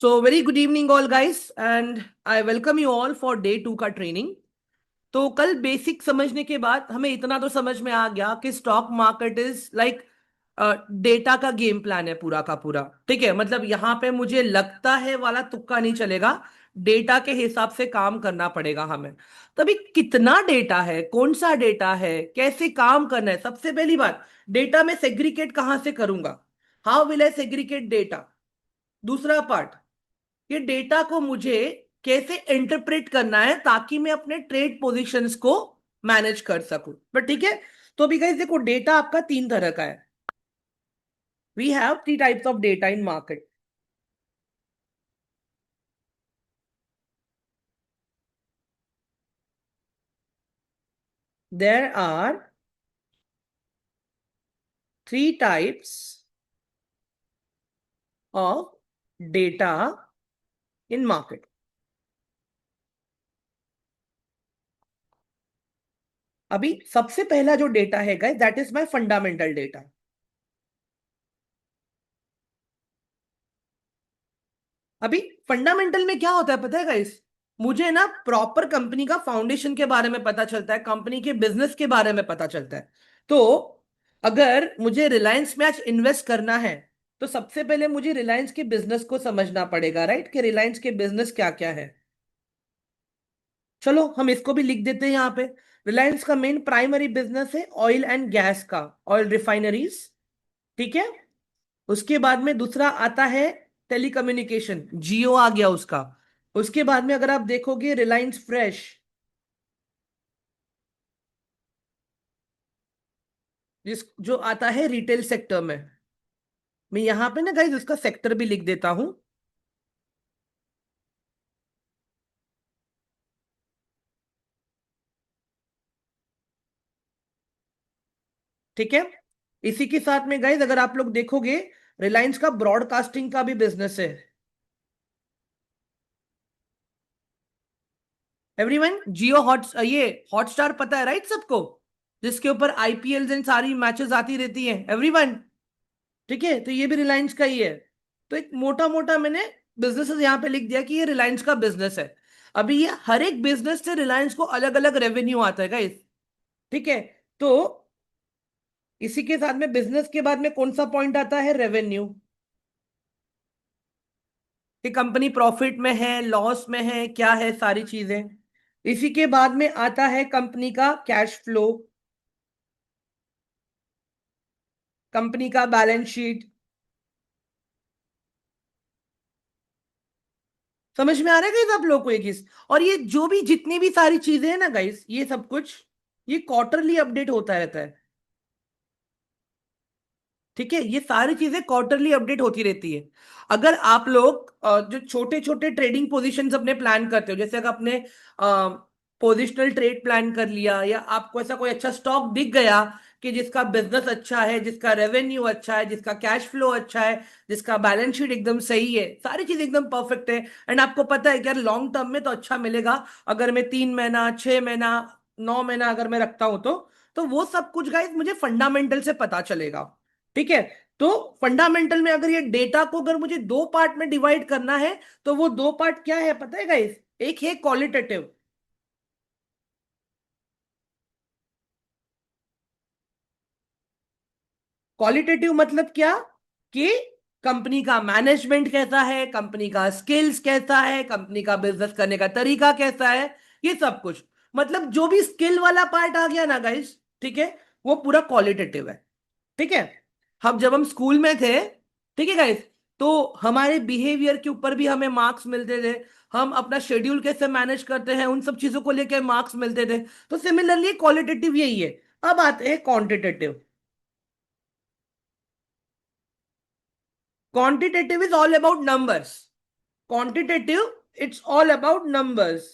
So very good evening all guys and I welcome you all for day 2 का training. तो कल basic समझने के बाद हमें इतना तो समझ में आ गया कि stock market is like data का गेम प्लान है पूरा का पूरा। ठीक है, मतलब यहाँ पे मुझे लगता है वाला तुक्का नहीं चलेगा। डेटा के हिसाब से काम करना पड़ेगा हमें। तभी कितना डेटा है, कौन सा डेटा है, कैसे काम करना है। सबसे पहली बात, डेटा में सेग्रीगेट कहाँ से करूंगा, how will I segregate data. दूसरा पार्ट, ये डेटा को मुझे कैसे इंटरप्रेट करना है ताकि मैं अपने ट्रेड पोजीशंस को मैनेज कर सकूं। बट ठीक है, तो अभी गाइस देखो, डेटा आपका तीन तरह का है। We have three types of data in market. There are three types of data in market. अभी सबसे पहला जो डेटा है guys, that is my fundamental data. अभी फंडामेंटल में क्या होता है पता है गाइस, मुझे ना प्रॉपर कंपनी का फाउंडेशन के बारे में पता चलता है, कंपनी के बिजनेस के बारे में पता चलता है। तो अगर मुझे रिलायंस में आज इन्वेस्ट करना है, तो सबसे पहले मुझे रिलायंस के बिजनेस को समझना पड़ेगा, राइट, कि रिलायंस के बिजनेस क्या क्या है। चलो हम इसको भी लिख देते हैं यहाँ पे। रिलायंस का मेन प्राइमरी बिजनेस है ऑयल एंड गैस का, ऑयल रिफाइनरीज। ठीक है, उसके बाद में दूसरा आता है टेलीकम्युनिकेशन, जियो आ गया उसका। उसके बाद में अगर आप देखोगे रिलायंस फ्रेश, जिस जो आता है रिटेल सेक्टर में। मैं यहां पे ना गाइस उसका सेक्टर भी लिख देता हूं। ठीक है, इसी के साथ में गाइस अगर आप लोग देखोगे, रिलायंस का ब्रॉडकास्टिंग का भी बिजनेस है। एवरीवन, जियो हॉट, ये हॉटस्टार पता है राइट सबको, जिसके ऊपर आईपीएल एंड सारी मैचेस आती रहती हैं एवरीवन। ठीक है, तो ये भी रिलायंस का ही है। तो एक मोटा मोटा मैंने बिजनेसेस यहाँ पे लिख दिया कि ये रिलायंस का बिजनेस है। अभी ये हर एक बिजनेस से रिलायंस को अलग अलग रेवेन्यू आता है गाइस। ठीक है, तो इसी के साथ में बिजनेस के बाद में कौन सा पॉइंट आता है, रेवेन्यू, कि कंपनी प्रॉफिट में है, लॉस में है, क्या है सारी चीजें। इसी के बाद में आता है कंपनी का कैश फ्लो, कंपनी का बैलेंस शीट। समझ में आ रहा है गाइस आप लोग को ये चीज। और ये जो भी जितनी भी सारी चीजें हैं ना गाइस, ये सब कुछ ये क्वार्टरली अपडेट होता रहता है। ठीक है, ये सारी चीजें क्वार्टरली अपडेट होती रहती है। अगर आप लोग जो छोटे छोटे ट्रेडिंग पोजीशंस अपने प्लान करते हो, जैसे अगर आपने पोजिशनल ट्रेड प्लान कर लिया, या आपको ऐसा कोई अच्छा स्टॉक दिख गया कि जिसका बिजनेस अच्छा है, जिसका रेवेन्यू अच्छा है, जिसका कैश फ्लो अच्छा है, जिसका बैलेंस शीट एकदम सही है, सारी चीज एकदम परफेक्ट है, एंड आपको पता है कि यार लॉन्ग टर्म में तो अच्छा मिलेगा अगर मैं 3 महीना, 6 महीना, 9 महीना अगर मैं रखता हूं तो वो सब कुछ गाइस मुझे फंडामेंटल से पता चलेगा। ठीक है, तो फंडामेंटल में अगर ये डेटा को अगर मुझे दो पार्ट में डिवाइड करना है, तो वो दो पार्ट क्या है पता है गाइस, एक है क्वालिटेटिव। क्वालिटेटिव मतलब क्या, कि कंपनी का मैनेजमेंट कैसा है, कंपनी का स्किल्स कैसा है, कंपनी का बिजनेस करने का तरीका कैसा है, ये सब कुछ। मतलब जो भी स्किल वाला पार्ट आ गया ना गाइस, ठीक है, वो पूरा क्वालिटेटिव है। ठीक है, हम जब हम स्कूल में थे, ठीक है गाइस, तो हमारे बिहेवियर के ऊपर भी हमें मार्क्स मिलते थे। हम अपना शेड्यूल कैसे मैनेज करते हैं, उन सब चीजों को लेकर मार्क्स मिलते थे। तो सिमिलरली क्वालिटेटिव यही है। अब आते हैं quantitative. Quantitative is all about numbers. Quantitative, it's all about numbers.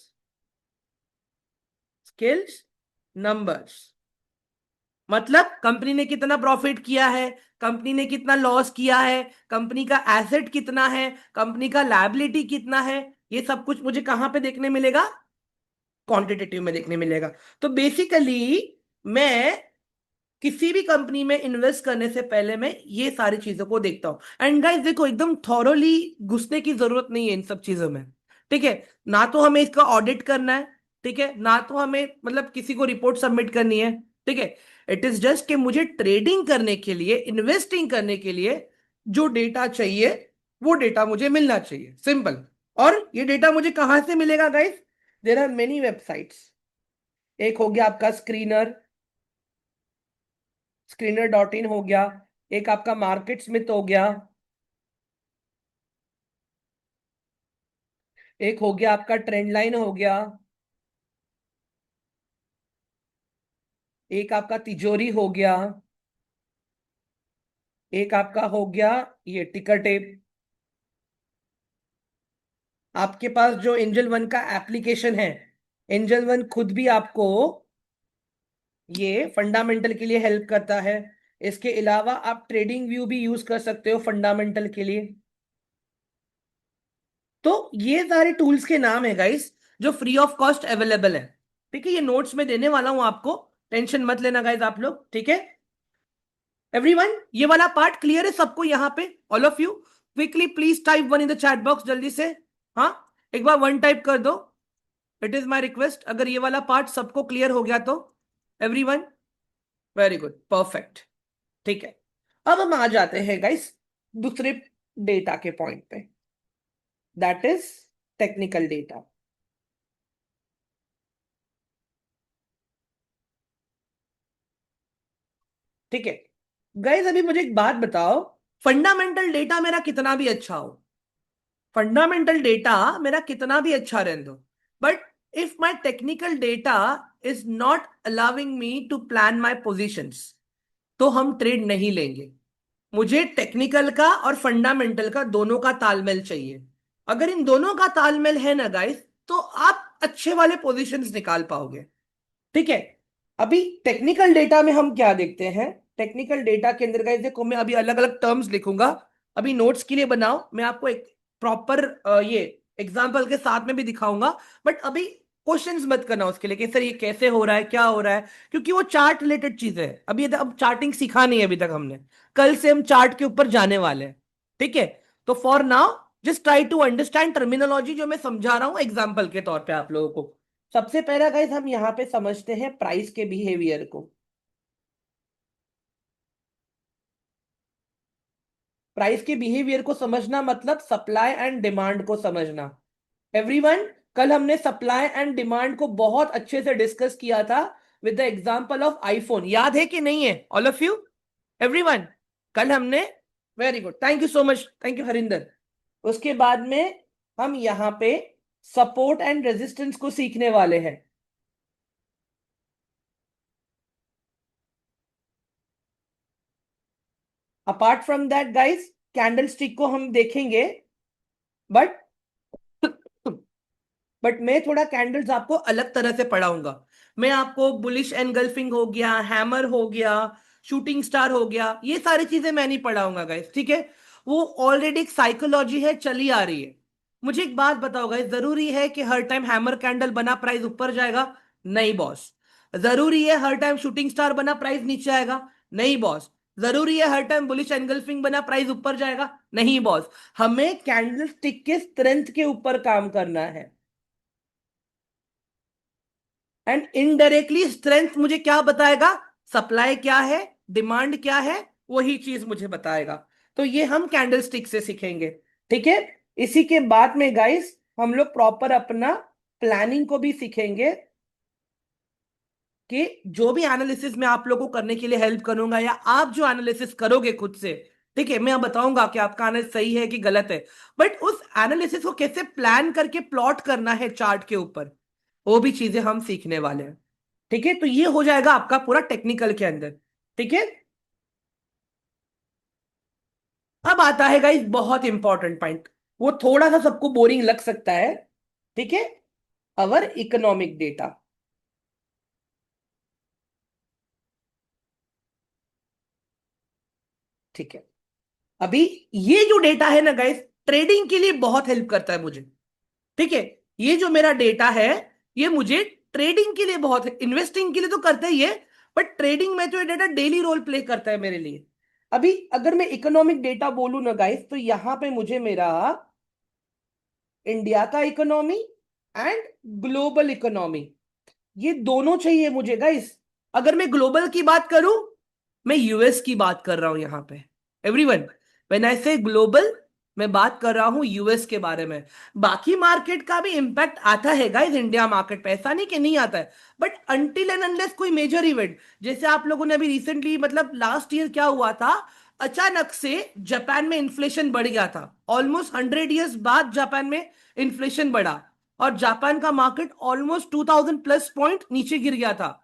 Skills, numbers. मतलब कंपनी ने कितना प्रॉफिट किया है, कंपनी ने कितना लॉस किया है, कंपनी का एसेट कितना है, कंपनी का लायबिलिटी कितना है, ये सब कुछ मुझे कहां पे देखने मिलेगा, क्वांटिटेटिव में देखने मिलेगा। तो बेसिकली मैं किसी भी कंपनी में इन्वेस्ट करने से पहले मैं ये सारी चीजों को देखता हूँ। एंड गाइस देखो, एकदम थॉरोली घुसने की जरूरत नहीं है इन सब चीजों में। ठीक है, ना तो हमें इसका ऑडिट करना है, ठीक है, ना तो हमें मतलब किसी को रिपोर्ट सबमिट करनी है। ठीक है, इट इज जस्ट कि मुझे ट्रेडिंग करने के लिए, इन्वेस्टिंग करने के लिए जो डेटा चाहिए वो डेटा मुझे मिलना चाहिए, सिंपल। और ये डेटा मुझे कहां से मिलेगा guys? There are many websites. एक हो गया आपका स्क्रीनर, स्क्रीनर डॉट इन हो गया। एक आपका मार्केट स्मिथ हो गया। एक हो गया आपका ट्रेंड लाइन हो गया। एक आपका तिजोरी हो गया। एक आपका हो गया ये टिकर टेप। आपके पास जो एंजल वन का एप्लीकेशन है, एंजल वन खुद भी आपको ये फंडामेंटल के लिए हेल्प करता है। इसके अलावा आप ट्रेडिंग व्यू भी यूज कर सकते हो फंडामेंटल के लिए। तो ये सारे टूल्स के नाम है गाइस, जो फ्री ऑफ कॉस्ट अवेलेबल है। ठीक है, ये नोट्स में देने वाला हूं आपको, टेंशन मत लेना गाइस आप लोग। ठीक है एवरीवन, ये वाला पार्ट क्लियर है सबको यहाँ पे? All of you quickly please type one in the chat box, जल्दी से। हाँ, एक बार वन टाइप कर दो, इट इज माय रिक्वेस्ट, अगर ये वाला पार्ट सबको क्लियर हो गया तो। Everyone, very good, perfect. ठीक है, अब हम आ जाते हैं गाइस दूसरे डेटा के पॉइंट पे, दैट इज टेक्निकल डेटा। ठीक है गाइस, अभी मुझे एक बात बताओ, फंडामेंटल डेटा मेरा कितना भी अच्छा हो, फंडामेंटल डेटा मेरा कितना भी अच्छा रहने दो, but if my technical data is not allowing me to plan my positions, तो हम ट्रेड नहीं लेंगे। मुझे टेक्निकल का और फंडामेंटल का दोनों का तालमेल चाहिए। अगर इन दोनों का तालमेल है ना गाइस, तो आप अच्छे वाले पोजीशंस निकाल पाओगे। ठीक है, अभी टेक्निकल डेटा में हम क्या देखते हैं? टेक्निकल डेटा के अंदर गाइस देखो, मैं अभी अलग अलग टर्म्स लिखूंगा, अभी नोट्स के लिए बनाओ, मैं आपको एक प्रॉपर ये एग्जांपल के साथ में भी दिखाऊंगा। बट अभी क्वेश्चंस मत करना उसके लिए कि सर ये कैसे हो रहा है, क्या हो रहा है, क्योंकि वो चार्ट रिलेटेड चीज है। अभी अब चार्टिंग सीखा नहीं है अभी तक हमने, कल से हम चार्ट के ऊपर जाने वाले हैं। ठीक है, तो for now just try to understand terminology जो मैं समझा रहा हूं एग्जाम्पल के तौर पे आप लोगों को। सबसे पहला गाइस हम यहाँ पे समझते हैं प्राइस के बिहेवियर को। प्राइस के बिहेवियर को समझना मतलब सप्लाई एंड डिमांड को समझना। एवरीवन, कल हमने सप्लाई एंड डिमांड को बहुत अच्छे से डिस्कस किया था with the example of iPhone, याद है कि नहीं है ऑल ऑफ यू? एवरीवन, कल हमने, very good, thank you so much, thank you Harinder. उसके बाद में हम यहाँ पे सपोर्ट एंड रेजिस्टेंस को सीखने वाले हैं। Apart from that guys, candle stick को हम देखेंगे, बट मैं थोड़ा कैंडल्स आपको अलग तरह से पढ़ाऊंगा। मैं आपको बुलिश एनगल्फिंग हो गया, हैमर हो गया, शूटिंग स्टार हो गया, ये सारी चीजें मैं नहीं पढ़ाऊंगा गाइस। ठीक है, वो ऑलरेडी एक साइकोलॉजी है, चली आ रही है। मुझे एक बात बताओ गाइस, जरूरी है कि हर टाइम हैमर कैंडल बना प्राइस ऊपर जाएगा? नहीं बॉस। जरूरी है हर टाइम शूटिंग स्टार बना प्राइस नीचे आएगा? नहीं बॉस। जरूरी है हर टाइम बुलिश एनगल्फिंग बना प्राइस ऊपर जाएगा? नहीं बॉस। हमें कैंडल स्टिक के स्ट्रेंथ के ऊपर काम करना है, एंड इनडायरेक्टली स्ट्रेंथ मुझे क्या बताएगा? सप्लाई क्या है, डिमांड क्या है, वही चीज मुझे बताएगा। तो ये हम कैंडलस्टिक से सीखेंगे। ठीक है, इसी के बाद में गाइस हम लोग प्रॉपर अपना प्लानिंग को भी सीखेंगे, कि जो भी एनालिसिस मैं आप लोगों को करने के लिए हेल्प करूंगा, या आप जो एनालिसिस करोगे खुद से, ठीक है, मैं बताऊंगा कि आपका एनालिसिस सही है कि गलत है, बट उस एनालिसिस को कैसे प्लान करके प्लॉट करना है चार्ट के ऊपर, वो भी चीजें हम सीखने वाले हैं। ठीक है, तो ये हो जाएगा आपका पूरा टेक्निकल के अंदर। ठीक है, अब आता है गाइस बहुत इंपॉर्टेंट पॉइंट, वो थोड़ा सा सबको बोरिंग लग सकता है। ठीक है, अवर इकोनॉमिक डेटा। ठीक है, अभी ये जो डेटा है ना गाइस, ट्रेडिंग के लिए बहुत हेल्प करता है मुझे। ठीक है, ये जो मेरा डेटा है, ये मुझे ट्रेडिंग के लिए बहुत, इन्वेस्टिंग के लिए तो करता ही है, बट ट्रेडिंग में तो ये डेटा डेली रोल प्ले करता है मेरे लिए। अभी अगर मैं इकोनॉमिक डेटा बोलूं ना गाइस, तो यहां पे मुझे मेरा इंडिया का इकोनॉमी एंड ग्लोबल इकोनॉमी, ये दोनों चाहिए मुझे गाइस। अगर मैं ग्लोबल की बात करूं, मैं यूएस की बात कर रहा हूं यहां पे। एवरीवन, व्हेन आई से ग्लोबल, मैं बात कर रहा हूं यूएस के बारे में। बाकी मार्केट का भी इंपैक्ट आता है गाइस इंडिया मार्केट पे, ऐसा नहीं कि नहीं आता है। बट अनटिल एंड अनलेस कोई मेजर इवेंट, जैसे आप लोगों ने अभी रिसेंटली, मतलब लास्ट ईयर क्या हुआ था, अचानक से जापान में इन्फ्लेशन बढ़ गया था। ऑलमोस्ट 100 ईयर्स बाद जापान में इन्फ्लेशन बढ़ा, और जापान का मार्केट ऑलमोस्ट 2000 प्लस पॉइंट नीचे गिर गया था।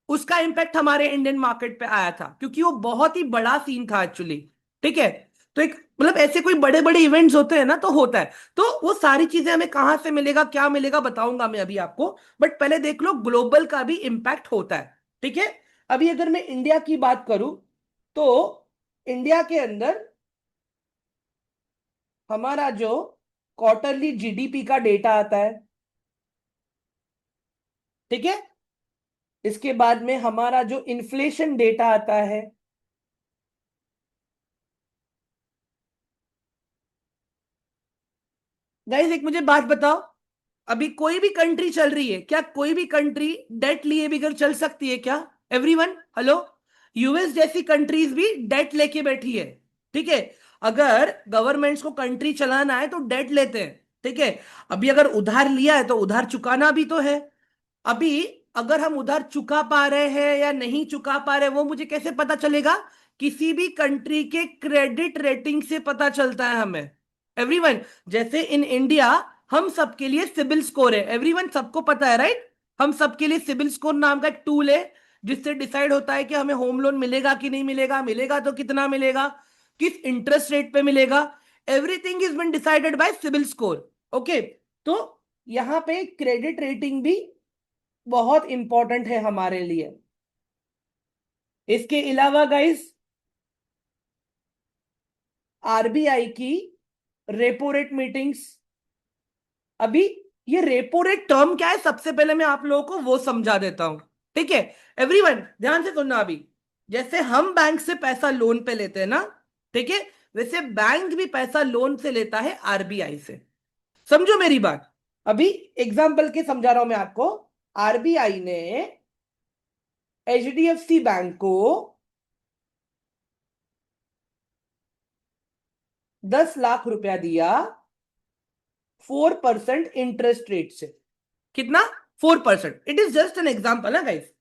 उसका इंपैक्ट हमारे इंडियन मार्केट पे आया था, क्योंकि वो बहुत ही बड़ा सीन था एक्चुअली। ठीक है, तो एक मतलब ऐसे कोई बड़े बड़े इवेंट्स होते हैं ना, तो होता है। तो वो सारी चीजें हमें कहां से मिलेगा, क्या मिलेगा, बताऊंगा मैं अभी आपको। बट पहले देख लो, ग्लोबल का भी इंपैक्ट होता है। ठीक है, अभी अगर मैं इंडिया की बात करूं, तो इंडिया के अंदर हमारा जो क्वार्टरली जीडीपी का डेटा आता है, ठीक है, इसके बाद में हमारा जो इन्फ्लेशन डेटा आता है, गाइस एक मुझे बात बताओ, अभी कोई भी कंट्री चल रही है क्या, कोई भी कंट्री डेट लिए बिगर चल सकती है क्या? एवरीवन हेलो, यूएस जैसी कंट्रीज भी डेट लेके बैठी है। ठीक है, अगर गवर्नमेंट्स को कंट्री चलाना है तो डेट लेते हैं। ठीक है, अभी अगर उधार लिया है तो उधार चुकाना भी तो है। अभी अगर हम उधार चुका पा रहे हैं या नहीं चुका पा रहे, वो मुझे कैसे पता चलेगा? किसी भी कंट्री के क्रेडिट रेटिंग से पता चलता है हमें। एवरीवन, जैसे इन इंडिया हम सबके लिए सिबिल स्कोर है, एवरीवन सबको पता है राइट। हम सबके लिए सिबिल स्कोर नाम का एक टूल है, जिससे डिसाइड होता है कि हमें होम लोन मिलेगा कि नहीं मिलेगा, मिलेगा तो कितना मिलेगा, किस इंटरेस्ट रेट पे मिलेगा। Everything is been decided by CIBIL score. Okay, तो यहां पे क्रेडिट रेटिंग भी बहुत इंपॉर्टेंट है हमारे लिए। इसके अलावा गाइस, आरबीआई की रेपो रेट मीटिंग्स। अभी ये रेपो रेट टर्म क्या है, सबसे पहले मैं आप लोगों को वो समझा देता हूं। ठीक है, एवरीवन ध्यान से सुनना। अभी जैसे हम बैंक से पैसा लोन पे लेते हैं ना, ठीक है, वैसे बैंक भी पैसा लोन से लेता है आरबीआई से। समझो मेरी बात। अभी एग्जाम्पल के समझा रहा हूं मैं आपको। आरबीआई ने एचडीएफसी बैंक को 10 लाख रुपया दिया 4% इंटरेस्ट रेट से। कितना? 4%। It is just an example है गाइस।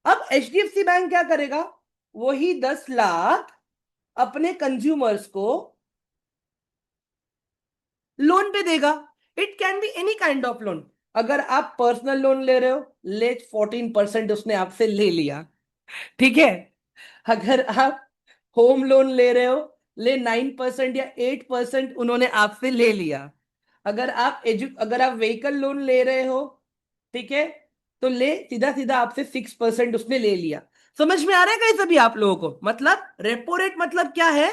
अब एचडीएफसी बैंक क्या करेगा, वही 10 लाख अपने कंज्यूमर्स को लोन पे देगा। It can be any kind of loan. अगर आप पर्सनल लोन ले रहे हो, ले 14% उसने आपसे ले लिया। ठीक है, अगर आप होम लोन ले रहे हो, ले 9% या 8% उन्होंने आपसे ले लिया। अगर आप व्हीकल लोन ले रहे हो, ठीक है, तो ले सीधा सीधा आपसे 6% उसने ले लिया। समझ में आ रहा है क्या सभी आप लोगों को? मतलब रेपो रेट मतलब क्या है,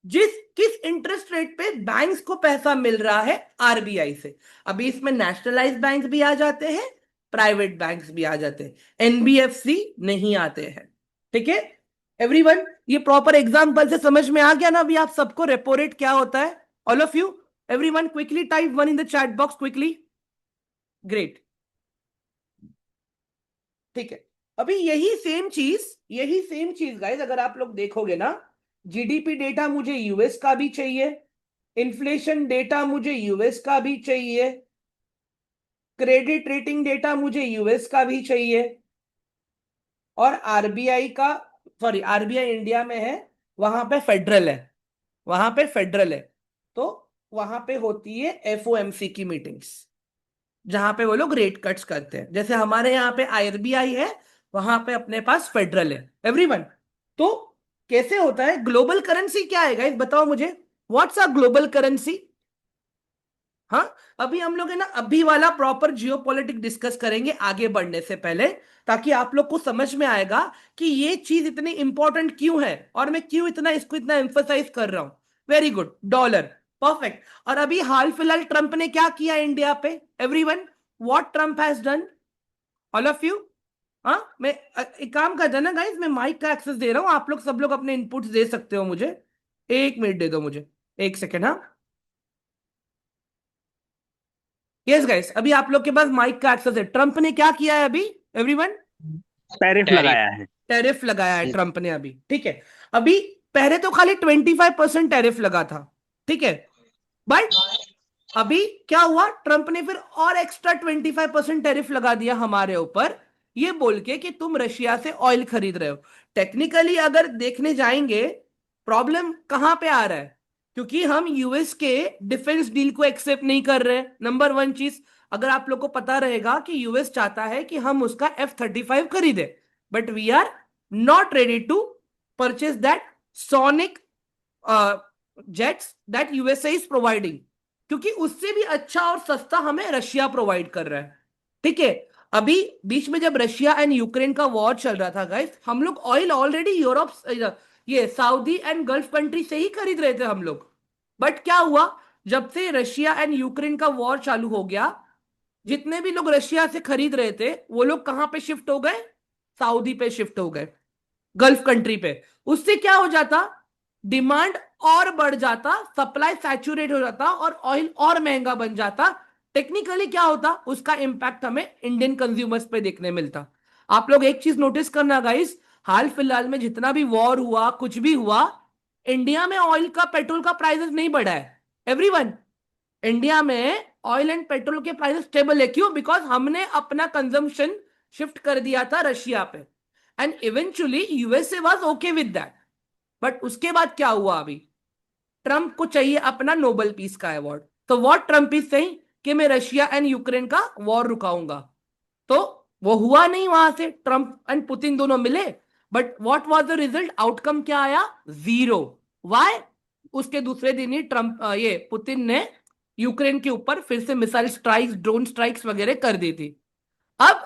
जिस किस इंटरेस्ट रेट पे बैंक्स को पैसा मिल रहा है आरबीआई से। अभी इसमें नेशनलाइज्ड बैंक भी आ जाते हैं, प्राइवेट बैंक्स भी आ जाते हैं, एनबीएफसी नहीं आते हैं। ठीक है एवरीवन, ये प्रॉपर एग्जांपल से समझ में आ गया ना अभी आप सबको रेपो रेट क्या होता है? All of you, everyone quickly type one in the chat box quickly. Great. ठीक है, अभी यही सेम चीज गाइस, अगर आप लोग देखोगे ना, जीडीपी डेटा मुझे यूएस का भी चाहिए, इन्फ्लेशन डेटा मुझे यूएस का भी चाहिए, क्रेडिट रेटिंग डेटा मुझे यूएस का भी चाहिए, और आरबीआई का, सॉरी आरबीआई इंडिया में है, वहां पे फेडरल है, वहां पे फेडरल है। तो वहां पे होती है एफओएमसी की मीटिंग्स, जहां पे वो लोग रेट कट्स करते हैं। जैसे हमारे यहाँ पे आरबीआई है, वहां पे अपने पास फेडरल है। एवरीवन, तो कैसे होता है? ग्लोबल करेंसी क्या है गाइस, बताओ मुझे। What's a global currency? हाँ, अभी हम लोग है ना, अभी वाला प्रॉपर जियोपॉलिटिक डिस्कस करेंगे आगे बढ़ने से पहले, ताकि आप लोग को समझ में आएगा कि ये चीज इतनी इंपॉर्टेंट क्यों है, और मैं क्यों इसको इतना एम्फसाइज कर रहा हूं। Very good, dollar, perfect. और अभी हाल फिलहाल ट्रंप ने क्या किया इंडिया पे? Everyone, what Trump has done? All of you, हाँ, मैं एक काम करता ना गाइस, मैं माइक का एक्सेस दे रहा हूँ, आप लोग सब लोग अपने इनपुट्स दे सकते हो मुझे। 1 मिनट दे दो मुझे, 1 सेकेंड। हाँ, यस गाइस, अभी आप लोग के पास माइक का एक्सेस है। ट्रम्प ने क्या किया है अभी, एवरीवन? Tariff tariff. लगाया है। टैरिफ लगाया है ट्रम्प ने अभी, ठीक है। अभी पहले तो खाली 25% टैरिफ लगा था, ठीक है। बट अभी क्या हुआ, ट्रम्प ने फिर और एक्स्ट्रा 25% टैरिफ लगा दिया हमारे ऊपर, ये बोल के कि तुम रशिया से ऑयल खरीद रहे हो। टेक्निकली अगर देखने जाएंगे, प्रॉब्लम कहां पे आ रहा है? क्योंकि हम यूएस के डिफेंस डील को एक्सेप्ट नहीं कर रहे हैं, नंबर वन चीज। अगर आप लोग को पता रहेगा कि यूएस चाहता है कि हम उसका F-35 खरीदे, but we are not ready to purchase that sonic jets that USA is providing, क्योंकि उससे भी अच्छा और सस्ता हमें रशिया प्रोवाइड कर रहा है, ठीक है। अभी बीच में जब रशिया एंड यूक्रेन का वॉर चल रहा था गाइस, हम लोग ऑयल ऑलरेडी यूरोप, ये सऊदी एंड गल्फ कंट्री से ही खरीद रहे थे हम लोग। बट क्या हुआ, जब से रशिया एंड यूक्रेन का वॉर चालू हो गया, जितने भी लोग रशिया से खरीद रहे थे वो लोग कहां पे शिफ्ट हो गए? सऊदी पे शिफ्ट हो गए, गल्फ कंट्री पे। उससे क्या हो जाता, डिमांड और बढ़ जाता, सप्लाई सैचुरेट हो जाता और ऑयल और महंगा बन जाता। टेक्निकली क्या होता, उसका इंपैक्ट हमें इंडियन कंज्यूमर्स पे देखने मिलता। आप लोग एक चीज नोटिस करना गाइस, हाल फिलहाल में जितना भी वॉर हुआ, कुछ भी हुआ, इंडिया में ऑयल का, पेट्रोल का प्राइसेस नहीं बढ़ा है एवरीवन। इंडिया में ऑयल एंड पेट्रोल के प्राइसेस स्टेबल है। क्यों? बिकॉज हमने अपना कंजम्पशन शिफ्ट कर दिया था रशिया पे, and eventually USA was okay with that. But उसके बाद क्या हुआ, अभी ट्रंप को चाहिए अपना नोबेल पीस का अवार्ड। तो व्हाट ट्रंप इज सेइंग कि मैं रशिया एंड यूक्रेन का वॉर रुकाऊंगा। तो वो हुआ नहीं, वहां से ट्रंप एंड पुतिन दोनों मिले, but what was the result, outcome क्या आया? जीरो। व्हाई? उसके दूसरे दिन ही ट्रंप, ये पुतिन ने यूक्रेन के ऊपर फिर से मिसाइल स्ट्राइक्स, ड्रोन स्ट्राइक्स वगैरह कर दी थी। अब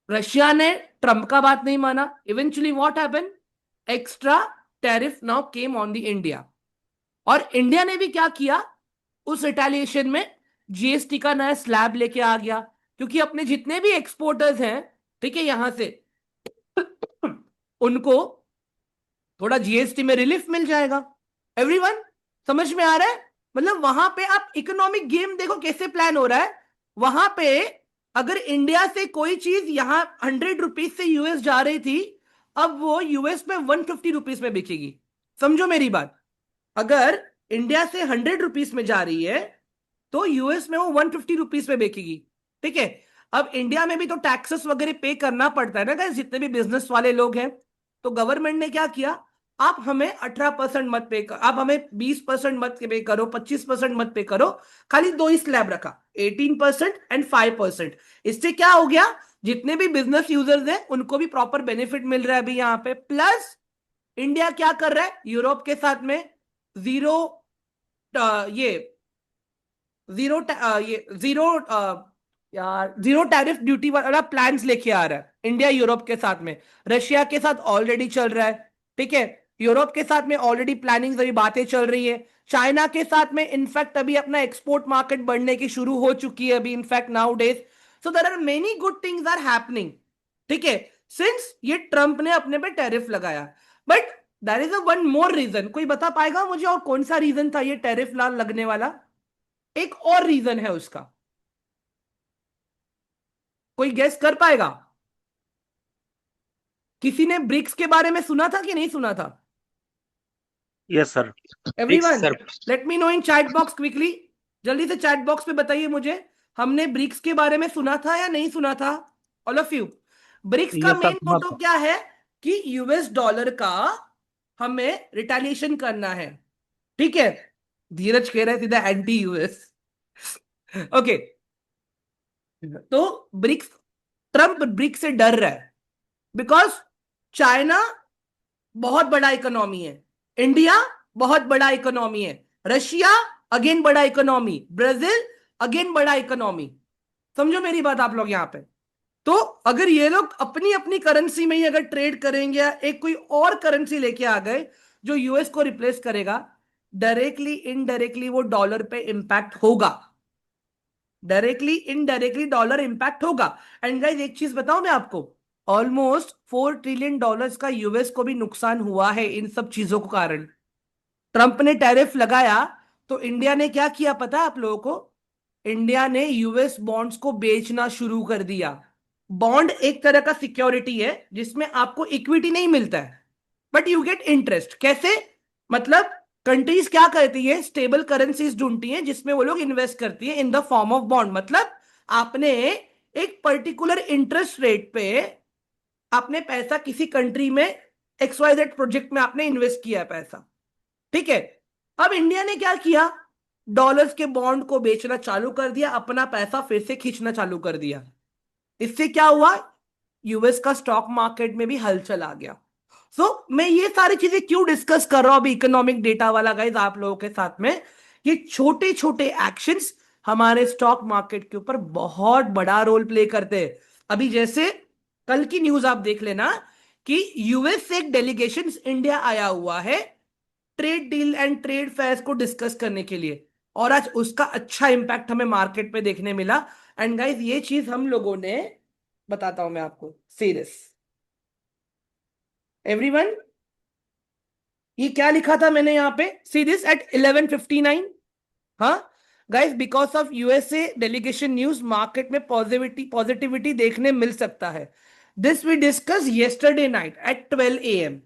रशिया ने ट्रंप का बात नहीं माना, eventually what happen, extra tariff now came on the India. और इंडिया ने भी क्या किया, उस रिटेलिएशन में जीएसटी का नया स्लैब लेके आ गया, क्योंकि अपने जितने भी एक्सपोर्टर्स हैं, ठीक है, यहां से उनको थोड़ा जीएसटी में रिलीफ मिल जाएगा। एवरीवन, समझ में आ रहा है? मतलब वहां पे आप इकोनॉमिक गेम देखो कैसे प्लान हो रहा है। वहां पे अगर इंडिया से कोई चीज यहां 100 रुपीज से यूएस जा रही थी, अब वो यूएस में 150 रुपीज में बिकेगी। समझो मेरी बात, अगर इंडिया से 100 रुपीज में जा रही है, तो यूएस में वो 150 रुपीज में बेचेगी, ठीक है। अब इंडिया में भी तो टैक्सेस वगैरह पे करना पड़ता है ना गाइस, जितने भी बिजनेस वाले लोग हैं। तो गवर्नमेंट ने क्या किया, आप हमें 18% मत पे कर, आप हमें 20% मत पे करो, 25% मत पे करो, खाली दो ही स्लैब रखा, 18% एंड 5%। इससे क्या हो गया, जितने भी बिजनेस यूजर्स हैं उनको भी प्रॉपर बेनिफिट मिल रहा है अभी यहाँ पे। प्लस इंडिया क्या कर रहा है यूरोप के साथ में, जीरो, ये जीरो, ये जीरो, यार जीरो टैरिफ ड्यूटी वाला प्लान्स लेके आ रहा है इंडिया यूरोप के साथ में। रशिया के साथ ऑलरेडी चल रहा है, ठीक है। यूरोप के साथ में ऑलरेडी प्लानिंग, अभी बातें चल रही है। चाइना के साथ में इनफैक्ट अभी अपना एक्सपोर्ट मार्केट बढ़ने की शुरू हो चुकी है अभी, in fact nowadays. So there are many good things are happening, ठीक है, सिंस ये ट्रंप ने अपने पे टैरिफ लगाया। But there is a one more reason, कोई बता पाएगा मुझे और कौन सा रीजन था ये टैरिफ लगने वाला? एक और रीजन है उसका, कोई गेस कर पाएगा? किसी ने ब्रिक्स के बारे में सुना था कि नहीं सुना था? Yes sir. BRICS everyone, sir. Let me know in chat box quickly, जल्दी से चैट बॉक्स पे बताइए मुझे, हमने ब्रिक्स के बारे में सुना था या नहीं सुना था? ऑल ऑफ यू, ब्रिक्स का यस सर मेन सुना मोटो था। क्या है कि यूएस डॉलर का हमें रिटेलिएशन करना है, ठीक है। धीरज कह रहे हैं सीधा एंटी यूएस। ओके, तो ब्रिक्स, ट्रंप ब्रिक्स से डर रहा है बिकॉज चाइना बहुत बड़ा इकोनॉमी है, इंडिया बहुत बड़ा इकोनॉमी है, रशिया अगेन बड़ा इकोनॉमी, ब्राजील अगेन बड़ा इकोनॉमी। समझो मेरी बात आप लोग यहाँ पे। तो अगर ये लोग अपनी अपनी करेंसी में ही अगर ट्रेड करेंगे या एक कोई और करेंसी लेके आ गए जो यूएस को रिप्लेस करेगा, डायरेक्टली इनडायरेक्टली वो डॉलर पे इंपैक्ट होगा, डायरेक्टली इनडायरेक्टली डॉलर इंपैक्ट होगा। एंड गाइस एक चीज बताऊं मैं आपको, ऑलमोस्ट $4 ट्रिलियन का यूएस को भी नुकसान हुआ है इन सब चीजों के कारण। ट्रंप ने टैरिफ लगाया तो इंडिया ने क्या किया पता है आप लोगों को? इंडिया ने यूएस बॉन्ड्स को बेचना शुरू कर दिया। बॉन्ड एक तरह का सिक्योरिटी है जिसमें आपको इक्विटी नहीं मिलता है, बट यू गेट इंटरेस्ट। कैसे? मतलब कंट्रीज क्या करती है, स्टेबल करेंसीज ढूंढती हैं जिसमें वो लोग इन्वेस्ट करती है in the form of bond. मतलब आपने एक पर्टिकुलर इंटरेस्ट रेट पे आपने पैसा किसी कंट्री में XYZ प्रोजेक्ट में आपने इन्वेस्ट किया है पैसा, ठीक है। अब इंडिया ने क्या किया, डॉलर्स के बॉन्ड को बेचना चालू कर दिया, अपना पैसा फिर से खींचना चालू कर दिया। इससे क्या हुआ, यूएस का स्टॉक मार्केट में भी हलचल आ गया। मैं ये सारी चीजें क्यों डिस्कस कर रहा हूं अभी इकोनॉमिक डेटा वाला गाइज आप लोगों के साथ में? ये छोटे छोटे एक्शंस हमारे स्टॉक मार्केट के ऊपर बहुत बड़ा रोल प्ले करते हैं। अभी जैसे कल की न्यूज आप देख लेना कि यूएस से एक डेलीगेशन इंडिया आया हुआ है trade deal and trade fairs को डिस्कस करने के लिए, और आज उसका अच्छा इंपैक्ट हमें मार्केट पे देखने मिला। एंड गाइस ये चीज हम लोगों ने, बताता हूं मैं आपको, सीरियस एवरीवन, ये क्या लिखा था मैंने यहाँ पे, सी दिस एट 11:59। हाँ guys, because of USA delegation news market में पॉजिटिविटी पॉजिटिविटी देखने मिल सकता है। This we discuss yesterday night at 12 AM।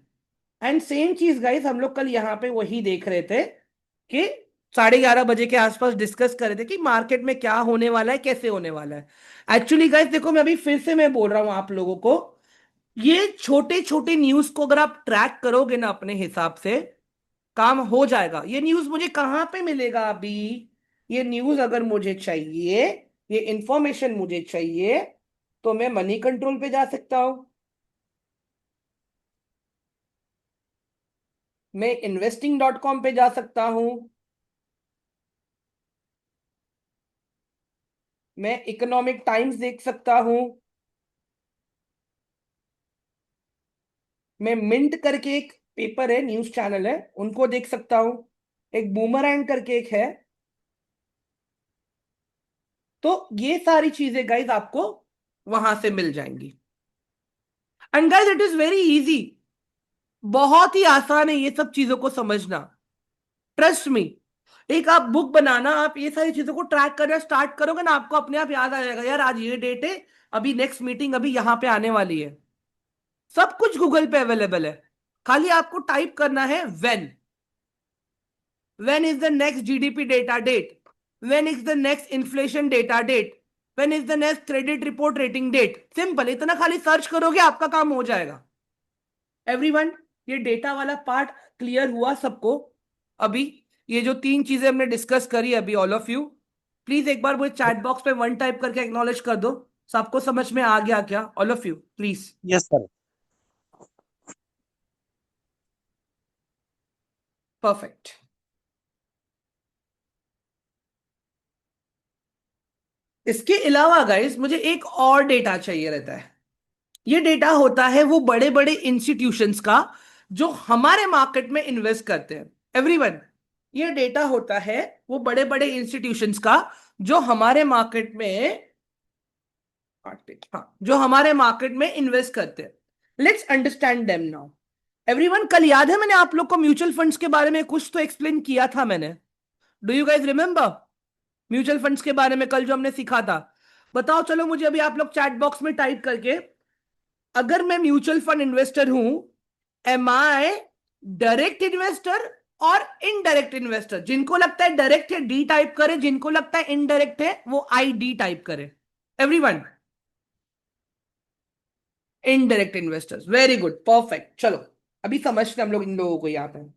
And same चीज गाइस हम लोग कल यहाँ पे वही देख रहे थे कि 11:30 बजे के आसपास डिस्कस कर रहे थे कि मार्केट में क्या होने वाला है, कैसे होने वाला है। एक्चुअली गाइस देखो, मैं अभी फिर से मैं बोल रहा हूं आप लोगों को, ये छोटे छोटे न्यूज को अगर आप ट्रैक करोगे ना अपने हिसाब से, काम हो जाएगा। ये न्यूज मुझे कहां पे मिलेगा अभी? ये न्यूज अगर मुझे चाहिए, ये इंफॉर्मेशन मुझे चाहिए, तो मैं मनी कंट्रोल पे जा सकता हूं, मैं investing.com पे जा सकता हूं, मैं इकोनॉमिक टाइम्स देख सकता हूं, मैं मिंट करके एक पेपर है, न्यूज चैनल है, उनको देख सकता हूं, एक बूमरैंग करके एक है। तो ये सारी चीजें गाइज आपको वहां से मिल जाएंगी। And guys it is very easy, बहुत ही आसान है ये सब चीजों को समझना। ट्रस्ट मी, एक आप बुक बनाना, आप ये सारी चीजों को ट्रैक करना स्टार्ट करोगे ना, आपको अपने आप याद आ जाएगा, यार आज ये डेट है, अभी नेक्स्ट मीटिंग अभी यहां पे आने वाली है। सब कुछ गूगल पे अवेलेबल है, खाली आपको टाइप करना है when is the next GDP data date, when is the next inflation data date, when is the next credit report rating date। Simple, इतना खाली सर्च करोगे आपका काम हो जाएगा। एवरीवन, ये डेटा वाला पार्ट क्लियर हुआ सबको? अभी ये जो तीन चीजें हमने डिस्कस करी अभी, ऑल ऑफ यू प्लीज एक बार मुझे चैट बॉक्स पे वन टाइप करके एक्नॉलेज कर दो, सबको समझ में आ गया क्या? All of you please. Yes sir. Perfect. इसके अलावा गाइस मुझे एक और डेटा चाहिए रहता है। ये डेटा होता है वो बड़े बड़े इंस्टीट्यूशंस का जो हमारे मार्केट में इन्वेस्ट करते हैं। एवरीवन, ये डेटा होता है वो बड़े बड़े इंस्टीट्यूशंस का जो हमारे मार्केट में, हाँ, जो हमारे मार्केट में इन्वेस्ट करते हैं। Let's understand them now. Everyone, कल याद है मैंने आप लोग को म्यूचुअल फंड्स के बारे में कुछ तो एक्सप्लेन किया था मैंने। Do you guys remember mutual funds के बारे में कल जो हमने सीखा था? बताओ चलो मुझे अभी आप लोग चैट बॉक्स में टाइप करके, अगर मैं म्यूचुअल फंड इन्वेस्टर हूं, एम आई डायरेक्ट इन्वेस्टर और इनडायरेक्ट इन्वेस्टर? जिनको लगता है डायरेक्ट है डी टाइप करे, जिनको लगता है इनडायरेक्ट है वो आई डी टाइप करे। Everyone, indirect investors, very good, perfect. चलो अभी समझते हैं हम लोग इन लोगों को यहाँ पे।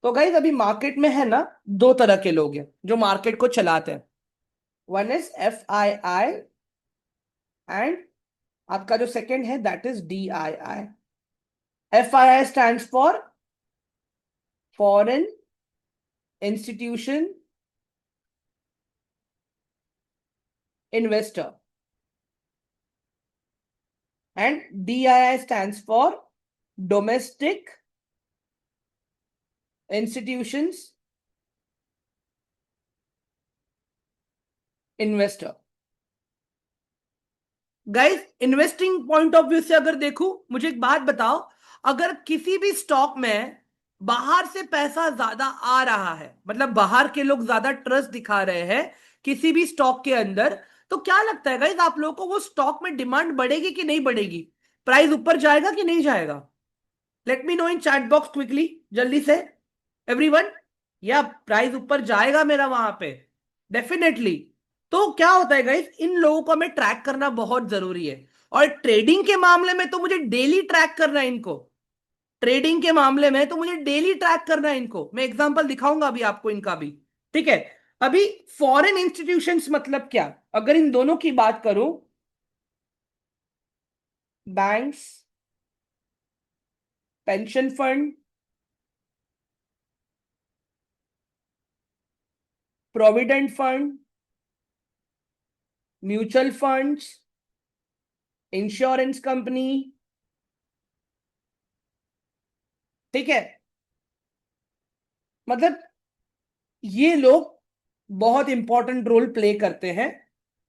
तो गाइज अभी मार्केट में है ना, दो तरह के लोग हैं जो मार्केट को चलाते हैं। वन इज FII एंड आपका जो सेकंड है that is DII। FII stands for foreign institution investor and DII stands for domestic institutions investor। Guys investing point of view से अगर देखूं, मुझे एक बात बताओ, अगर किसी भी स्टॉक में बाहर से पैसा ज्यादा आ रहा है, मतलब बाहर के लोग ज्यादा ट्रस्ट दिखा रहे हैं किसी भी स्टॉक के अंदर, तो क्या लगता है गाइस आप लोगों को वो स्टॉक में डिमांड बढ़ेगी कि नहीं बढ़ेगी? प्राइस ऊपर जाएगा कि नहीं जाएगा? Late me know in chat box quickly, जल्दी से एवरीवन। या प्राइस ऊपर जाएगा मेरा वहां पे? डेफिनेटली। तो क्या होता है गाइस, इन लोगों को हमें ट्रैक करना बहुत जरूरी है। और ट्रेडिंग के मामले में तो मुझे डेली ट्रैक करना है इनको। ट्रेडिंग के मामले में तो मुझे डेली ट्रैक करना है इनको। मैं एग्जांपल दिखाऊंगा अभी आपको इनका भी। ठीक है। अभी फॉरेन इंस्टीट्यूशंस मतलब क्या, अगर इन दोनों की बात करूं, banks, pension fund, provident fund, mutual funds, insurance company, ठीक है, मतलब ये लोग बहुत इंपॉर्टेंट रोल प्ले करते हैं।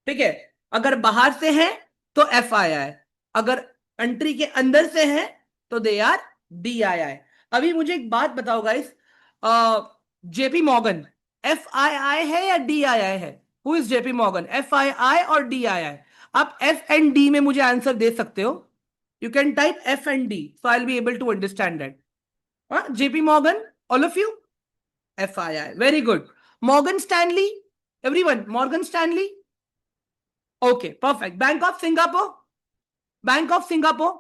ठीक है। अगर बाहर से हैं तो FII, अगर कंट्री के अंदर से हैं तो दे आर DII। अभी मुझे एक बात बताओ गाइस, जेपी मॉर्गन FII है या DII है? Who is JP Morgan, FII और DII? आप F&D में मुझे आंसर दे सकते हो। You can type F&D, so I will be able to understand that. JP Morgan, all of you? FII, very good. Morgan Stanley, everyone, Morgan Stanley. Okay, perfect. Bank of Singapore, Bank of Singapore.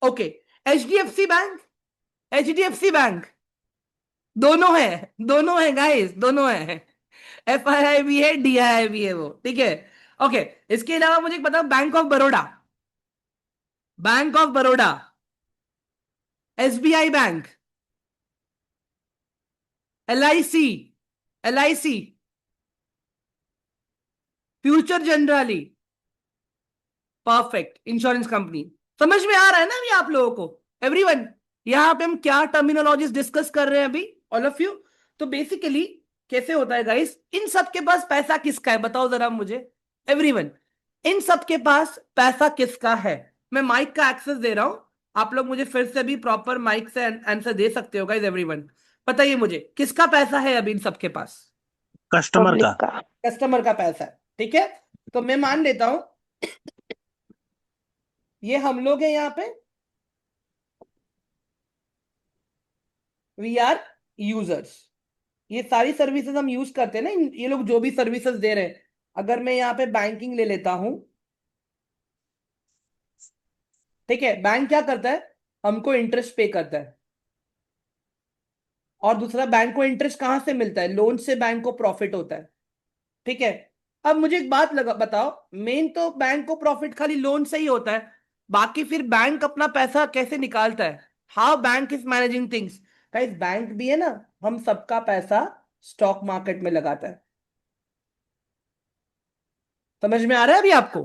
Okay, HDFC Bank, HDFC Bank. दोनों है, दोनों है guys, दोनों है। FII भी है, DII भी है वो, ठीक है। ओके, इसके अलावा मुझे बताओ, bank of Baroda, bank of Baroda, SBI bank, LIC, LIC, future generally, perfect, insurance company. समझ में आ रहा है ना अभी आप लोगों को? एवरीवन, यहां पे हम क्या टर्मिनोलॉजीज डिस्कस कर रहे हैं अभी, ऑल ऑफ यू? तो बेसिकली कैसे होता है गाइस, इन सब के पास पैसा किसका है बताओ जरा मुझे, एवरीवन। इन सब के पास पैसा किसका है? मैं माइक का एक्सेस दे रहा हूं, आप लोग मुझे फिर से भी प्रॉपर माइक से आंसर दे सकते हो गाइस, एवरीवन। बताइए मुझे, किसका पैसा है अभी इन सबके पास? कस्टमर पब्लिक का। का। कस्टमर का पैसा है, ठीक है। तो मैं मान लेता हूं ये हम लोग हैं यहाँ पे, वी आर यूजर्स। ये सारी सर्विसेज हम यूज करते हैं ना, ये लोग जो भी सर्विसेज दे रहे हैं। अगर मैं यहाँ पे बैंकिंग ले लेता हूं, ठीक है, बैंक क्या करता है, हमको इंटरेस्ट पे करता है। और दूसरा, बैंक को इंटरेस्ट कहां से मिलता है? लोन से बैंक को प्रॉफिट होता है, ठीक है। अब मुझे एक बात लगा बताओ, मेन तो बैंक को प्रॉफिट खाली लोन से ही होता है, बाकी फिर बैंक अपना पैसा कैसे निकालता है? How bank is managing things? Guys bank भी है ना, हम सबका पैसा स्टॉक मार्केट में लगाता है। समझ में आ रहा है अभी आपको?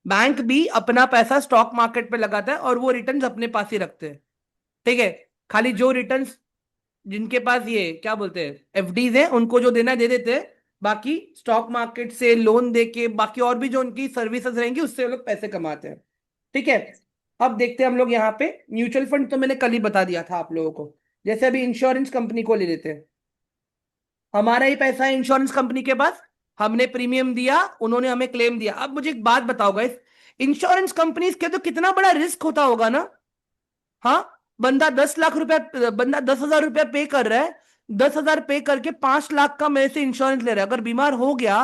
बैंक भी अपना पैसा स्टॉक मार्केट पे लगाता है और वो रिटर्न्स अपने पास ही रखते हैं, ठीक है। खाली जो रिटर्न्स, जिनके पास ये क्या बोलते हैं FDs है, उनको जो देना है दे देते हैं। बाकी स्टॉक मार्केट से लोन दे के, बाकी और भी जो उनकी सर्विसेज रहेंगी उससे वो लोग पैसे कमाते हैं, ठीक है। अब देखते हैं हम लोग यहाँ पे, म्यूचुअल फंड तो मैंने कल ही बता दिया था आप लोगों को। जैसे अभी इंश्योरेंस कंपनी को ले लेते हैं, हमारा ही पैसा है इंश्योरेंस कंपनी के पास, हमने प्रीमियम दिया, उन्होंने हमें क्लेम दिया। अब मुझे एक बात बताओ गाइस, इंश्योरेंस कंपनीज के तो कितना बड़ा रिस्क होता होगा ना? हाँ, बंदा 10 लाख रुपया, बंदा 10,000 रुपया पे कर रहा है, 10,000 पे करके 5 लाख का मेरे से इंश्योरेंस ले रहा है। अगर बीमार हो गया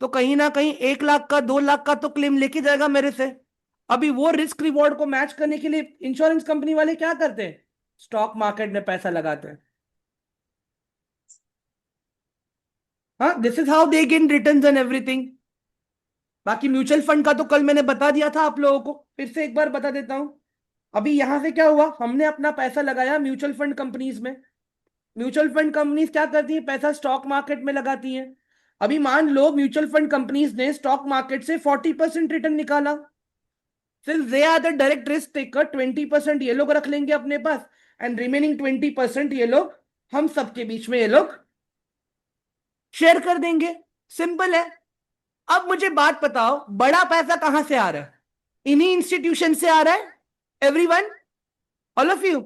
तो कहीं ना कहीं 1 लाख का, 2 लाख का तो क्लेम लेके जाएगा मेरे से। अभी वो रिस्क रिवॉर्ड को मैच करने के लिए इंश्योरेंस कंपनी वाले क्या करते हैं? स्टॉक मार्केट में पैसा लगाते हैं। हाँ, this is how they gain returns and everything. बाकी म्यूचुअल फंड का तो कल मैंने बता दिया था आप लोगों को, फिर से एक बार बता देता हूं। अभी यहां से क्या हुआ, हमने अपना पैसा लगाया म्यूचुअल फंड कंपनीज में। म्यूचुअल फंड कंपनीज क्या करती है, पैसा स्टॉक मार्केट में लगाती हैं। अभी मान लो म्यूचुअल फंड कंपनीज ने स्टॉक मार्केट से 40% रिटर्न निकाला, फिर they are the direct risk taker, 20% ये लोग रख लेंगे अपने पास, एंड रिमेनिंग 20% ये लोग हम सबके बीच में ये लोग शेयर कर देंगे। सिंपल है। अब मुझे बात बताओ, बड़ा पैसा कहां से आ रहा है? इन्हीं इंस्टीट्यूशन से आ रहा है। एवरीवन, ऑल ऑफ यू,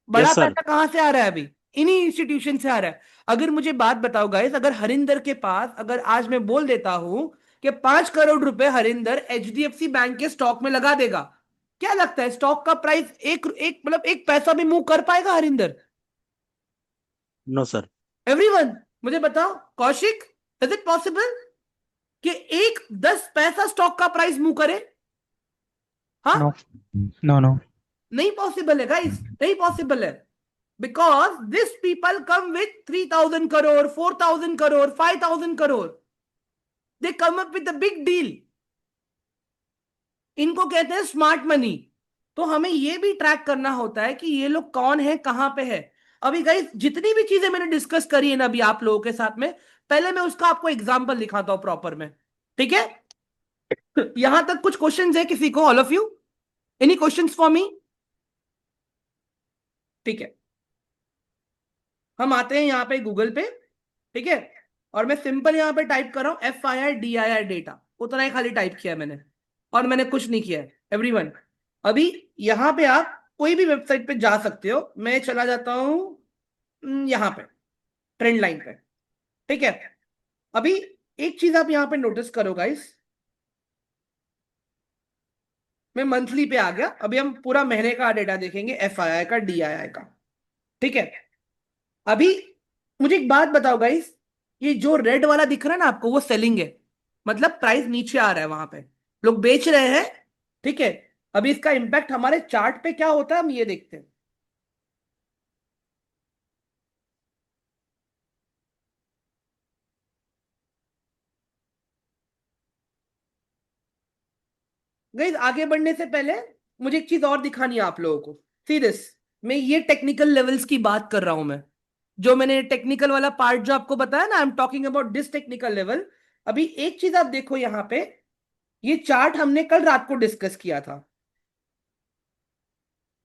बड़ा यस सर। पैसा कहां से आ रहा है? अभी इन्हीं इंस्टीट्यूशन से आ रहा है। अगर मुझे बात बताओ गाइस, अगर हरिंदर के पास, अगर आज मैं बोल देता हूं कि 5 करोड़ रुपए हरिंदर एचडीएफसी बैंक के स्टॉक में लगा देगा, क्या लगता है स्टॉक का प्राइस एक एक मतलब एक पैसा भी मूव कर पाएगा हरिंदर? No sir. एवरीवन, मुझे बताओ, कौशिक, इज इट पॉसिबल कि एक 10 पैसा स्टॉक का प्राइस मूव करे? हाँ, No, no, no. नहीं पॉसिबल है गाइस, नहीं पॉसिबल है। Because this people come with 3,000 crore, 4,000 crore, 5,000 crore, they come up with the big deal. इनको कहते हैं स्मार्ट मनी। तो हमें ये भी ट्रैक करना होता है कि ये लोग कौन है, कहां पे है। अभी गाइस जितनी भी चीजें मैंने डिस्कस करी है ना अभी आप लोगों के साथ में, पहले मैं उसका आपको एग्जांपल दिखाता हूं प्रॉपर में, ठीक है? यहां तक कुछ क्वेश्चंस है किसी को? All of you, any questions for me? ठीक है, हम आते हैं यहाँ पे गूगल पे, ठीक है? और मैं सिंपल यहाँ पे टाइप कर रहा हूं FIRDIR डेटा, उतना ही खाली टाइप किया है मैंने, और मैंने कुछ नहीं किया है एवरीवन। अभी यहाँ पे आप कोई भी वेबसाइट पे जा सकते हो, मैं चला जाता हूं यहाँ पे ट्रेंड लाइन पे, ठीक है? अभी एक चीज आप यहाँ पे नोटिस करो गाइस, मैं मंथली पे आ गया, अभी हम पूरा महीने का डेटा देखेंगे, FII का, DII का, ठीक है? अभी मुझे एक बात बताओ गाइस, ये जो रेड वाला दिख रहा है ना आपको, वो सेलिंग है, मतलब प्राइस नीचे आ रहा है, वहां पे लोग बेच रहे हैं, ठीक है? अभी इसका इंपैक्ट हमारे चार्ट पे क्या होता है, हम ये देखते हैं। गाइस आगे बढ़ने से पहले मुझे एक चीज और दिखानी है आप लोगों को। सी दिस, मैं ये टेक्निकल लेवल्स की बात कर रहा हूं मैं, जो मैंने टेक्निकल वाला पार्ट जो आपको बताया ना, I am talking about this technical level. अभी एक चीज आप देखो यहाँ पे, ये चार्ट हमने कल रात को डिस्कस किया था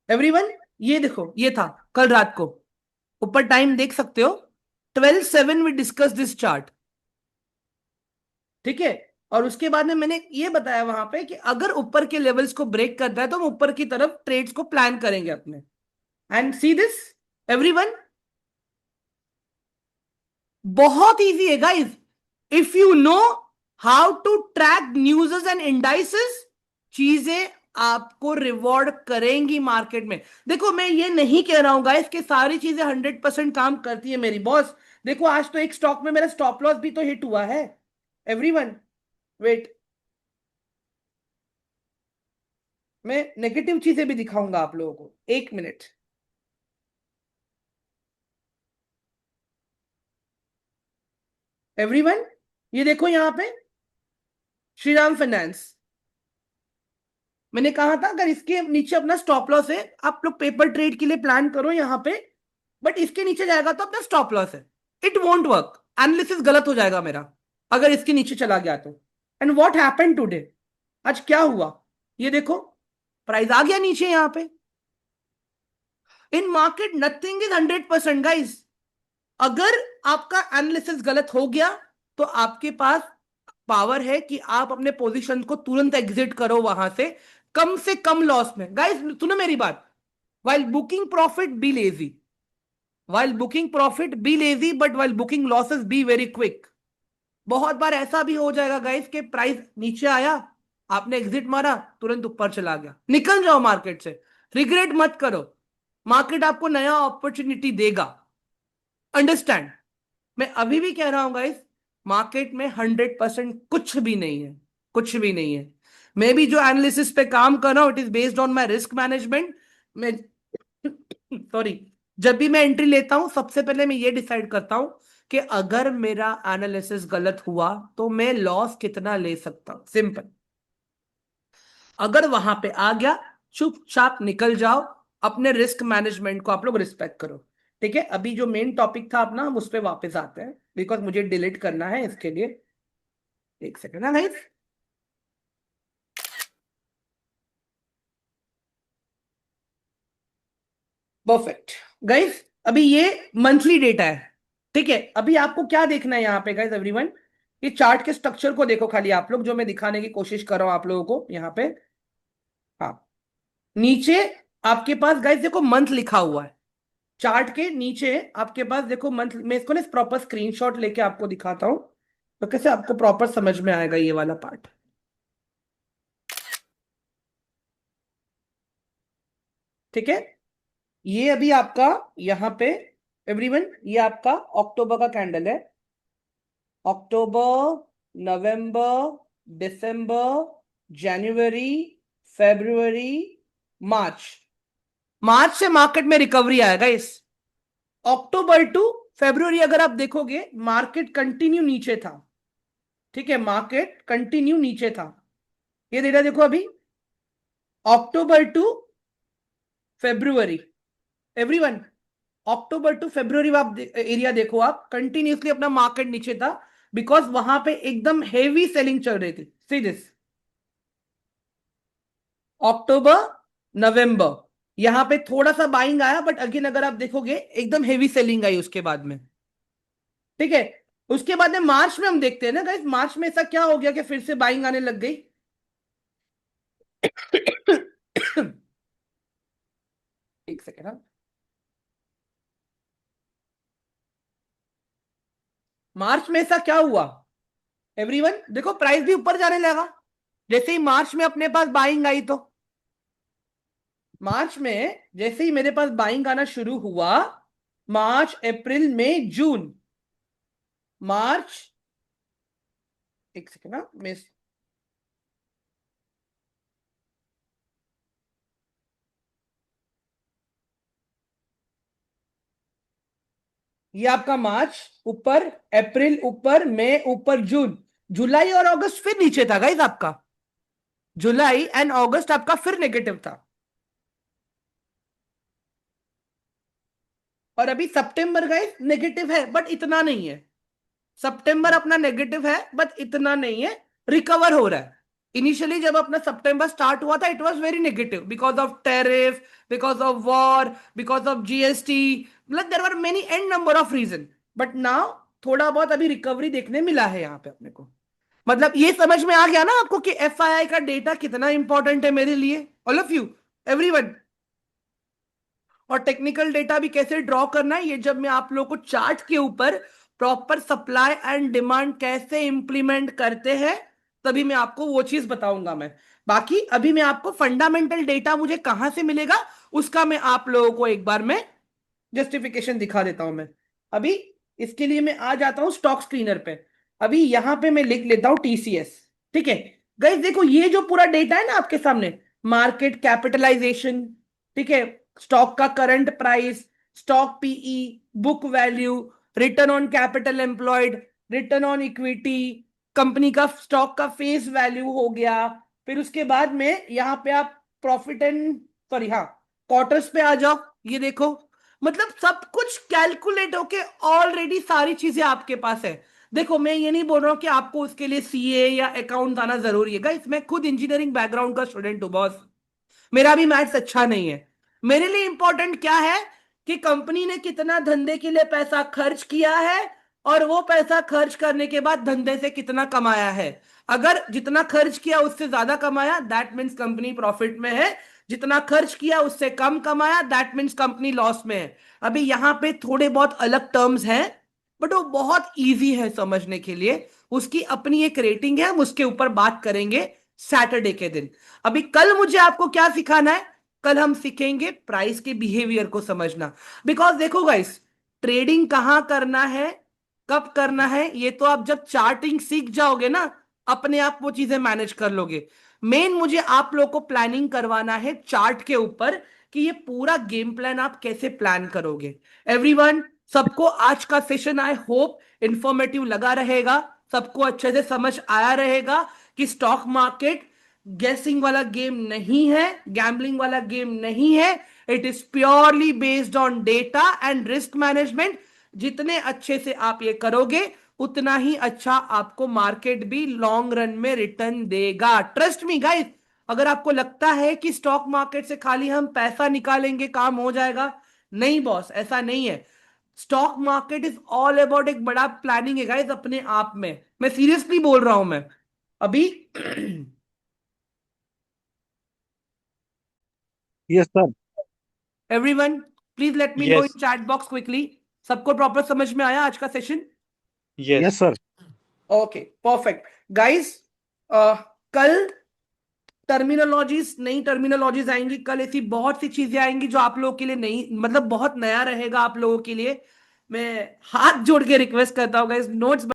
एवरीवन। ये देखो, ये था कल रात को, ऊपर टाइम देख सकते हो, 12:07 वी डिस्कस दिस चार्ट, ठीक है? और उसके बाद में मैंने ये बताया वहां पे कि अगर ऊपर के लेवल्स को ब्रेक करता है तो हम ऊपर की तरफ ट्रेड्स को प्लान करेंगे अपने। एंड सी दिस एवरीवन, बहुत इजी है guys, if you know how to track news and indices, चीजें आपको रिवॉर्ड करेंगी मार्केट में। देखो मैं ये नहीं कह रहा हूं गाइस कि सारी चीजें 100% काम करती है मेरी बॉस। देखो आज तो एक स्टॉक में मेरा स्टॉप लॉस भी तो हिट हुआ है एवरीवन। वेट, मैं नेगेटिव चीजें भी दिखाऊंगा आप लोगों को, एक मिनट। एवरीवन, ये देखो यहाँ पे श्रीराम फाइनेंस, मैंने कहा था अगर इसके नीचे अपना स्टॉप लॉस है, आप लोग पेपर ट्रेड के लिए प्लान करो यहाँ पे, बट इसके नीचे जाएगा तो अपना स्टॉप लॉस है, इट वोंट वर्क, एनालिसिस गलत हो जाएगा मेरा अगर इसके नीचे चला गया तो। एंड व्हाट हैपेंड टुडे, आज क्या हुआ? ये देखो, प्राइस आ गया नीचे यहाँ पे। इन मार्केट नथिंग इज 100% गाइस। अगर आपका एनालिसिस गलत हो गया तो आपके पास पावर है कि आप अपने पोजीशन को तुरंत एग्जिट करो वहां से कम लॉस में। गाइस सुनो मेरी बात, while booking profit be lazy, while booking profit be lazy, but while booking losses be very quick। बहुत बार ऐसा भी हो जाएगा गाइस कि प्राइस नीचे आया, आपने एग्जिट मारा, तुरंत ऊपर चला गया, निकल जाओ मार्केट से, रिग्रेट मत करो, मार्केट आपको नया अपॉर्चुनिटी देगा। अंडरस्टैंड? मैं अभी भी कह रहा हूं गाइस, मार्केट में 100% कुछ भी नहीं है, कुछ भी नहीं है। मैं भी जो एनालिसिस पे काम कर रहा हूं, it is based on my risk management. मैं सॉरी, जब भी मैं एंट्री लेता हूं सबसे पहले मैं ये डिसाइड करता हूं कि अगर मेरा एनालिसिस गलत हुआ तो मैं लॉस कितना ले सकता हूं, सिंपल। अगर वहां पे आ गया, चुपचाप निकल जाओ, अपने रिस्क मैनेजमेंट को आप लोग रिस्पेक्ट करो, ठीक है? अभी जो मेन टॉपिक था अपना, हम उस पर वापस आते हैं, बिकॉज मुझे डिलीट करना है इसके लिए। एक सेकंड ना गाइस, परफेक्ट। गाइस अभी ये मंथली डेटा है, ठीक है? अभी आपको क्या देखना है यहाँ पे गाइस एवरीवन, ये चार्ट के स्ट्रक्चर को देखो खाली आप लोग, जो मैं दिखाने की कोशिश कर रहा हूं आप लोगों को यहाँ पे। हाँ, नीचे आपके पास गाइस देखो मंथ लिखा हुआ है। चार्ट के नीचे आपके पास देखो मंथ। मैं इसको ना प्रॉपर स्क्रीनशॉट लेके आपको दिखाता हूं, तो कैसे आपको प्रॉपर समझ में आएगा ये वाला पार्ट। ठीक है, ये अभी आपका यहाँ पे एवरीवन, ये आपका अक्टूबर का कैंडल है। अक्टूबर, नवंबर, दिसंबर, जनवरी, फरवरी, मार्च। मार्च से मार्केट में रिकवरी आएगा इस अक्टूबर टू फरवरी। अगर आप देखोगे मार्केट कंटिन्यू नीचे था। ठीक है, मार्केट कंटिन्यू नीचे था। ये डेटा देखो अभी, October to February everyone, October to February आप एरिया देखो, आप कंटिन्यूसली अपना मार्केट नीचे था, बिकॉज वहां पे एकदम हेवी सेलिंग चल रही थी। सी दिस, अक्टूबर, नवंबर, यहां पे थोड़ा सा बाइंग आया, बट अगेन अगर आप देखोगे एकदम हेवी सेलिंग आई उसके बाद में। ठीक है, उसके बाद में मार्च में हम देखते हैं ना गाइस, मार्च में ऐसा क्या हो गया कि फिर से बाइंग आने लग गई। एक सेकेंड। हाँ, मार्च में ऐसा क्या हुआ एवरीवन, देखो प्राइस भी ऊपर जाने लगा जैसे ही मार्च में अपने पास बाइंग आई। तो मार्च में जैसे ही मेरे पास बाइंग आना शुरू हुआ, मार्च, अप्रैल, मई, जून, मार्च, एक सेकेंड ना मिस, ये आपका मार्च ऊपर, अप्रैल ऊपर, मई ऊपर, जून, जुलाई और अगस्त फिर नीचे था गाइस आपका। जुलाई एंड अगस्त आपका फिर नेगेटिव था। और अभी सितंबर गाइस नेगेटिव है, बट इतना नहीं है। सितंबर अपना नेगेटिव है, बट इतना नहीं है, रिकवर हो रहा है। इनिशियली जब अपना सितंबर स्टार्ट हुआ था, it was very negative because of tariff, because of war, because of GST, मतलब there were many and number of reason. But now थोड़ा बहुत अभी रिकवरी देखने मिला है यहाँ पे अपने को। मतलब ये समझ में आ गया ना आपको कि एफआईआई का डेटा कितना इंपॉर्टेंट है मेरे लिए, ऑल ऑफ यू, एवरीवन। और टेक्निकल डेटा भी कैसे ड्रॉ करना है, ये जब मैं आप लोगों को चार्ट के ऊपर प्रॉपर सप्लाई एंड डिमांड कैसे इंप्लीमेंट करते हैं, तभी मैं आपको वो चीज बताऊंगा मैं। बाकी अभी मैं आपको फंडामेंटल डेटा मुझे कहां से मिलेगा, उसका मैं आप लोगों को एक बार में जस्टिफिकेशन दिखा देता हूं मैं। अभी इसके लिए मैं आ जाता हूं स्टॉक स्क्रीनर पे। अभी यहां पे मैं लिख लेता हूं टीसीएस। ठीक है गाइस, देखो ये जो पूरा डेटा है ना आपके सामने, मार्केट कैपिटलाइजेशन, ठीक है, स्टॉक का current price, stock PE, book value, return on capital employed, return on equity, company का स्टॉक का फेस वैल्यू हो गया। फिर उसके बाद में यहाँ पे आप प्रॉफिट एंड, सॉरी हाँ, क्वार्टर्स पे आ जाओ। ये देखो, मतलब सब कुछ कैलकुलेट होके ऑलरेडी सारी चीजें आपके पास है। देखो मैं ये नहीं बोल रहा हूं कि आपको उसके लिए सीए या अकाउंट आना जरूरी है गाइस, मैं खुद इंजीनियरिंग बैकग्राउंड का स्टूडेंट हूं बॉस, मेरा भी मैथ्स अच्छा नहीं है। मेरे लिए इंपॉर्टेंट क्या है कि कंपनी ने कितना धंधे के लिए पैसा खर्च किया है, और वो पैसा खर्च करने के बाद धंधे से कितना कमाया है। अगर जितना खर्च किया उससे ज्यादा कमाया, दैट मीन्स कंपनी प्रॉफिट में है। जितना खर्च किया उससे कम कमाया, दैट मीन्स कंपनी लॉस में है। अभी यहाँ पे थोड़े बहुत अलग टर्म्स हैं, बट वो बहुत इजी है समझने के लिए। उसकी अपनी एक रेटिंग है, हम उसके ऊपर बात करेंगे सैटरडे के दिन। अभी कल मुझे आपको क्या सिखाना है, कल हम सीखेंगे प्राइस के बिहेवियर को समझना। बिकॉज देखो गाइस, ट्रेडिंग कहां करना है, कब करना है, ये तो आप जब चार्टिंग सीख जाओगे ना, अपने आप वो चीजें मैनेज कर लोगे। मेन मुझे आप लोग को प्लानिंग करवाना है चार्ट के ऊपर, कि ये पूरा गेम प्लान आप कैसे प्लान करोगे। एवरीवन, सबको आज का सेशन आई होप इंफॉर्मेटिव लगा रहेगा, सबको अच्छे से समझ आया रहेगा कि स्टॉक मार्केट गेसिंग वाला गेम नहीं है, गैम्बलिंग वाला गेम नहीं है। It is purely based on data and risk management. जितने अच्छे से आप ये करोगे, उतना ही अच्छा आपको मार्केट भी लॉन्ग रन में रिटर्न देगा। ट्रस्ट मी गाइस, अगर आपको लगता है कि स्टॉक मार्केट से खाली हम पैसा निकालेंगे काम हो जाएगा, नहीं बॉस, ऐसा नहीं है। Stock market is all about एक बड़ा प्लानिंग है गाइस अपने आप में। मैं सीरियसली बोल रहा हूं मैं अभी। Yes, sir. Everyone, please let me know in Yes. Chat box quickly. सबको प्रॉपर समझ में आया आज का session? Yes, Yes. sir. Okay, perfect guys. कल टर्मिनोलॉजीज, नई टर्मिनोलॉजीज आएंगी कल। ऐसी बहुत सी चीजें आएंगी जो आप लोगों के लिए नई, मतलब बहुत नया रहेगा आप लोगों के लिए। मैं हाथ जोड़ के रिक्वेस्ट करता हूँ गाइस, नोट्स